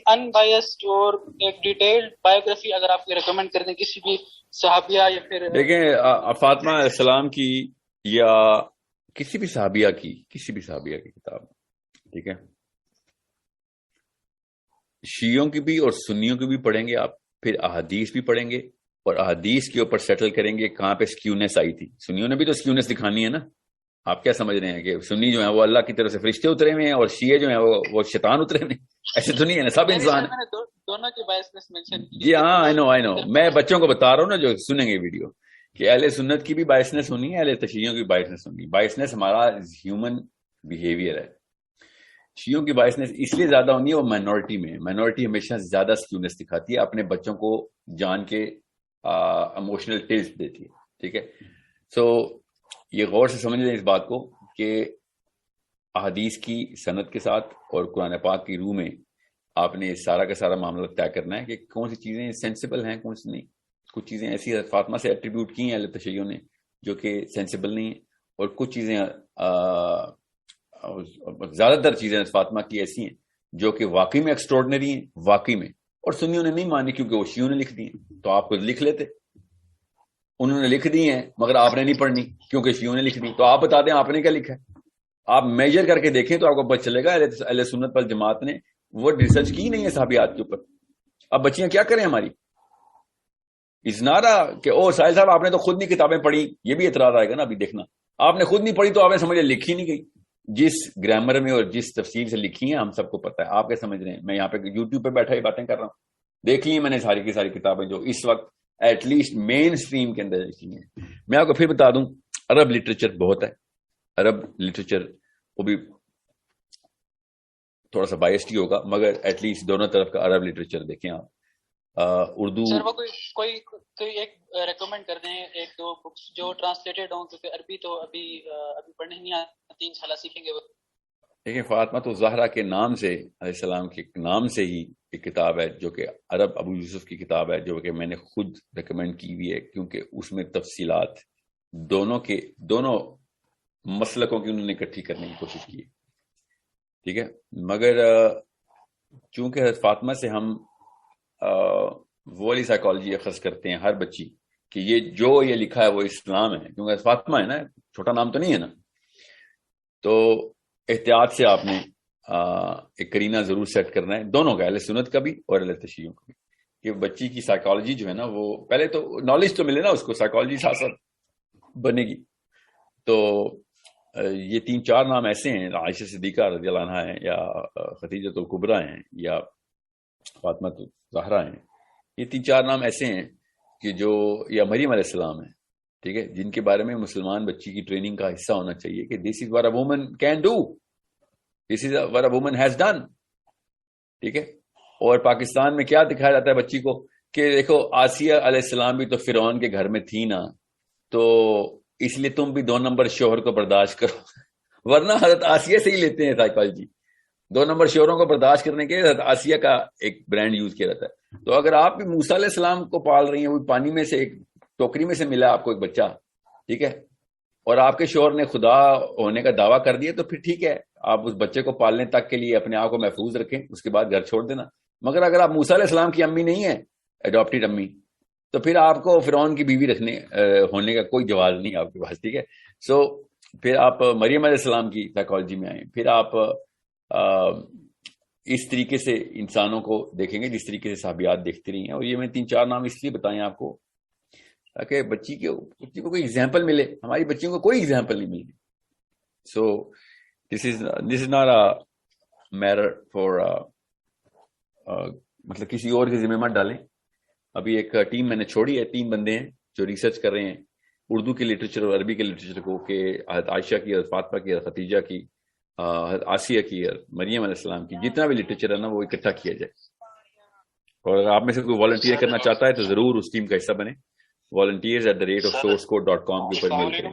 ان biased اور ایک detailed biography اگر آپ ریکمینڈ کر دیں کسی بھی صحابیہ یا پھر دیکھیں فاطمہ علیہ السلام کی یا کسی بھی صحابیہ کی کتاب، ٹھیک ہے، شیعوں کی بھی اور سنیوں کی بھی پڑھیں گے آپ، پھر احادیث بھی پڑھیں گے اور احادیث کے اوپر سیٹل کریں گے کہاں پہ سکیونیس آئی تھی. سنیوں نے بھی تو سکیونیس دکھانی ہے نا. آپ کیا سمجھ رہے ہیں کہ سنی جو ہیں وہ اللہ کی طرف سے فرشتے اترے ہوئے ہیں اور شیعہ جو ہیں وہ شیطان اترے ہوئے ہیں؟ ایسے تو نہیں ہے نا، سب انسان. دونوں کی بائسنس مینشن کی. جی ہاں، آئی نو میں بچوں کو بتا رہا ہوں نا جو سنیں گے ویڈیو، کہ اہل سنت کی بھی بائسنس ہونی ہے، اہل تشیعوں کی بائسنس ہونی ہے. بائسنس ہمارا ہیومن بیہیویئر ہے. شیعوں کی بائسنس اس لیے زیادہ ہونی ہے، وہ مائنورٹی میں، مائنورٹی ہمیشہ زیادہ سکیونیس دکھاتی ہے، اپنے بچوں کو جان کے ایموشنل ٹیسٹ دیتی ہے. ٹھیک ہے، سو یہ غور سے سمجھ لیں اس بات کو کہ احادیث کی سند کے ساتھ اور قرآن پاک کی روح میں آپ نے سارا کا سارا معاملہ طے کرنا ہے کہ کون سی چیزیں سینسیبل ہیں، کون سی نہیں. کچھ چیزیں ایسی فاطمہ سے ایٹریبیوٹ کی ہیں اہل تشیع نے جو کہ سینسیبل نہیں ہیں، اور کچھ چیزیں زیادہ تر چیزیں فاطمہ کی ایسی ہیں جو کہ واقعی میں ایکسٹراڈنری ہیں، واقعی میں، اور سنیوں نے نہیں مانی کیونکہ وہ شیعوں نے لکھ دی ہیں. تو آپ خود لکھ لیتے، انہوں نے لکھ دی ہیں مگر آپ نے نہیں پڑھنی کیونکہ شیعوں نے لکھ دی. تو آپ بتا دیں آپ نے کیا لکھا ہے. آپ میجر کر کے دیکھیں تو آپ کو پتہ چلے گا اہل سنت والجماعت نے وہ ریسرچ کی نہیں ہے صحابیات کے اوپر. اب بچیاں کیا کریں ہماری، ازنارا کہ او ساحل صاحب آپ نے تو خود نہیں کتابیں پڑھی. یہ بھی اعتراض آئے گا نا. ابھی دیکھنا آپ نے خود نہیں پڑھی تو آپ نے سمجھے لکھی نہیں گئی. جس گرامر میں اور جس تفصیل سے لکھی ہیں ہم سب کو پتہ ہے. آپ کیا سمجھ رہے ہیں میں یہاں پہ یوٹیوب پہ بیٹھا ہی باتیں کر رہا ہوں. دیکھ لی میں نے ساری کی ساری کتابیں جو اس وقت ایٹ لیسٹ مین اسٹریم کے اندر لکھی ہیں. میں آپ کو پھر بتا دوں عرب لٹریچر بہت ہے. عرب لٹریچر وہ بھی تھوڑا سا بائسڈ ہی ہوگا مگر ایٹ لیسٹ دونوں طرف کا عرب لٹریچر دیکھیں آپ. اردو سر وہ کوئی ایک ریکمینڈ کر دیں، ایک دو بکس جو ٹرانسلیٹڈ ہوں، کیونکہ عربی تو ابھی پڑھنے نہیں آتی، انشاءاللہ سیکھیں گے وہ. دیکھیں فاطمہ تو زہرا کے نام سے علیہ السلام کے نام سے ہی ایک کتاب ہے جو کہ عرب ابو یوسف کی کتاب ہے، جو کہ میں نے خود ریکمینڈ کی ہوئی ہے کیونکہ اس میں تفصیلات دونوں مسلکوں کی انہوں نے اکٹھی کرنے کی کوشش کی. ٹھیک ہے، مگر چونکہ حضرت فاطمہ سے ہم وہ والی سائیکالوجی اخذ کرتے ہیں ہر بچی کہ یہ لکھا ہے وہ اسلام ہے، کیونکہ حضرت فاطمہ ہے نا، چھوٹا نام تو نہیں ہے نا. تو احتیاط سے آپ نے ایک کرینہ ضرور سیٹ کرنا ہے، دونوں کا، اہل سنت کا بھی اور اہل تشیع کا بھی، کہ بچی کی سائیکالوجی جو ہے نا وہ پہلے تو نالج تو ملے نا اس کو، سائیکالوجی ساتھ ساتھ بنے گی. تو یہ 3-4 نام ایسے ہیں، عائشہ صدیقہ رضی اللہ عنہا ہیں، یا خدیجہ الکبریٰ ہیں، یا فاطمہ زہرا ہیں. یہ 3-4 نام ایسے ہیں کہ جو، یا مریم علیہ السلام ہیں، ٹھیک ہے، جن کے بارے میں مسلمان بچی کی ٹریننگ کا حصہ ہونا چاہیے کہ this is what a woman can do, this is what a woman has done. ٹھیک ہے، اور پاکستان میں کیا دکھایا جاتا ہے بچی کو کہ دیکھو آسیہ علیہ السلام بھی تو فرعون کے گھر میں تھی نا، تو اس لیے تم بھی 2 نمبر شوہر کو برداشت کرو. ورنہ حضرت آسیہ سے ہی لیتے ہیں سائیکالوجی. 2 نمبر شوہروں کو برداشت کرنے کے حضرت آسیہ کا ایک برانڈ یوز کیا جاتا ہے. تو اگر آپ بھی موسیٰ علیہ السلام کو پال رہی ہیں، وہ پانی میں سے ایک ٹوکری میں سے ملا آپ کو ایک بچہ، ٹھیک ہے، اور آپ کے شوہر نے خدا ہونے کا دعویٰ کر دیا، تو پھر ٹھیک ہے آپ اس بچے کو پالنے تک کے لیے اپنے آپ کو محفوظ رکھیں، اس کے بعد گھر چھوڑ دینا. مگر اگر آپ موسیٰ علیہ السلام کی امی نہیں ہیں، اڈاپٹیڈ امی، تو پھر آپ کو فرعون کی بیوی ہونے کا کوئی جواز نہیں آپ کے پاس. ٹھیک ہے، سو پھر آپ مریم علیہ السلام کی سائیکالوجی میں آئیں، پھر آپ اس طریقے سے انسانوں کو دیکھیں گے جس طریقے سے صحابیات دیکھتی رہی ہیں. اور یہ میں 3-4 نام اس لیے بتائیں آپ کو تاکہ بچی کو کوئی ایگزامپل ملے. ہماری بچیوں کو کوئی ایگزامپل نہیں ملتی. So this is not a matter for مطلب کسی اور کے ذمہ مت ڈالیں. ابھی ایک ٹیم میں نے چھوڑی ہے، 3 بندے ہیں جو ریسرچ کر رہے ہیں اردو کے لٹریچر اور عربی کے لٹریچر کو، کہ حضرت عائشہ کی، حضرت فاطمہ کی، حضرت خدیجہ کی، حضرت آسیہ کی، مریم علیہ السلام کی، جتنا بھی لٹریچر ہے نا وہ اکٹھا کیا جائے. اور اگر آپ میں سے کوئی والنٹیئر کرنا چاہتا ہے تو ضرور اس ٹیم کا حصہ بنے. volunteers@sourcecode.com کے اوپر میل کریں.